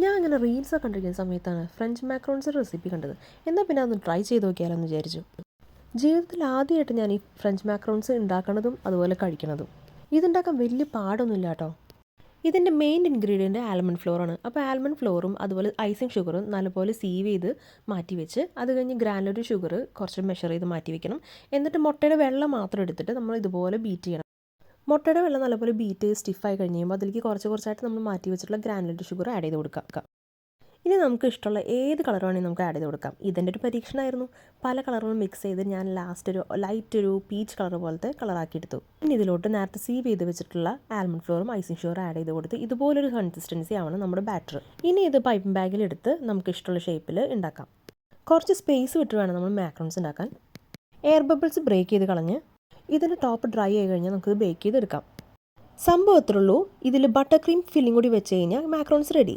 ഞാൻ അങ്ങനെ റീൽസൊക്കെ കണ്ടിരിക്കുന്ന സമയത്താണ് ഫ്രഞ്ച് മാക്രോൺസ് റെസിപ്പി കണ്ടത്. എന്നാൽ പിന്നെ അതൊന്ന് ട്രൈ ചെയ്ത് നോക്കിയാലോ എന്ന് വിചാരിച്ചു. ജീവിതത്തിൽ ആദ്യമായിട്ട് ഞാൻ ഈ ഫ്രഞ്ച് മാക്രോൺസ് ഉണ്ടാക്കണതും അതുപോലെ കഴിക്കണതും. ഇതുണ്ടാക്കാൻ വലിയ പാടൊന്നുമില്ല കേട്ടോ. ഇതിൻ്റെ മെയിൻ ഇൻഗ്രീഡിയൻറ്റ് ആൽമണ്ട് ഫ്ലോറാണ്. അപ്പോൾ ആൽമണ്ട് ഫ്ലോറും അതുപോലെ ഐസിങ് ഷുഗറും നല്ലപോലെ സീവ് ചെയ്ത് മാറ്റി വെച്ച്, അത് കഴിഞ്ഞ് ഗ്രാനുലർ ഷുഗർ കുറച്ച് മെഷർ ചെയ്ത് മാറ്റി വെക്കണം. എന്നിട്ട് മുട്ടയുടെ വെള്ളം മാത്രം എടുത്തിട്ട് നമ്മൾ ഇതുപോലെ ബീറ്റ് ചെയ്യണം. മുട്ടയുടെ വെള്ളം നല്ലപോലെ ബീറ്റ് ചെയ്ത് സ്റ്റിഫായി കഴിഞ്ഞ് കഴിയുമ്പോൾ അതിലേക്ക് കുറച്ചായിട്ട് നമ്മൾ മാറ്റി വെച്ചിട്ടുള്ള ഗ്രാനുലർ ഷുഗർ ആഡ് ചെയ്ത് കൊടുക്കാം. ഇനി നമുക്ക് ഇഷ്ടമുള്ള ഏത് കളർ വേണമെങ്കിൽ നമുക്ക് ആഡ് ചെയ്ത് കൊടുക്കാം. ഇതെൻ്റെ ഒരു പരീക്ഷണമായിരുന്നു. പല കളറുകളും മിക്സ് ചെയ്ത് ഞാൻ ലാസ്റ്റ് ഒരു ലൈറ്റ് ഒരു പീച്ച് കളർ പോലത്തെ കളറാക്കിയെടുത്തു. ഇനി ഇതിലോട്ട് നേരത്തെ സീവ് ചെയ്ത് വെച്ചിട്ടുള്ള ആൽമണ്ട് ഫ്ലോറും ഐസിങ് ഷുഗറും ആഡ് ചെയ്ത് കൊടുത്ത് ഇതുപോലൊരു കൺസിസ്റ്റൻസി ആവണം നമ്മുടെ ബാറ്റർ. ഇനി ഇത് പൈപ്പിംഗ് ബാഗിലെടുത്ത് നമുക്ക് ഇഷ്ടമുള്ള ഷേപ്പിൽ ഉണ്ടാക്കാം. കുറച്ച് സ്പേസ് വിട്ട് വേണം നമ്മൾ മാക്രോൺസ് ഉണ്ടാക്കാൻ. എയർ ബബിൾസ് ബ്രേക്ക് ചെയ്ത് കളഞ്ഞ് ഇതിൻ്റെ ടോപ്പ് ഡ്രൈ ആയി കഴിഞ്ഞാൽ നമുക്ക് ബേക്ക് ചെയ്തെടുക്കാം. സംഭവം അത്രേ ഉള്ളൂ. ഇതിൽ ബട്ടർ ക്രീം ഫില്ലിംഗ് കൂടി വെച്ച് കഴിഞ്ഞാൽ മാക്രോൺസ് റെഡി.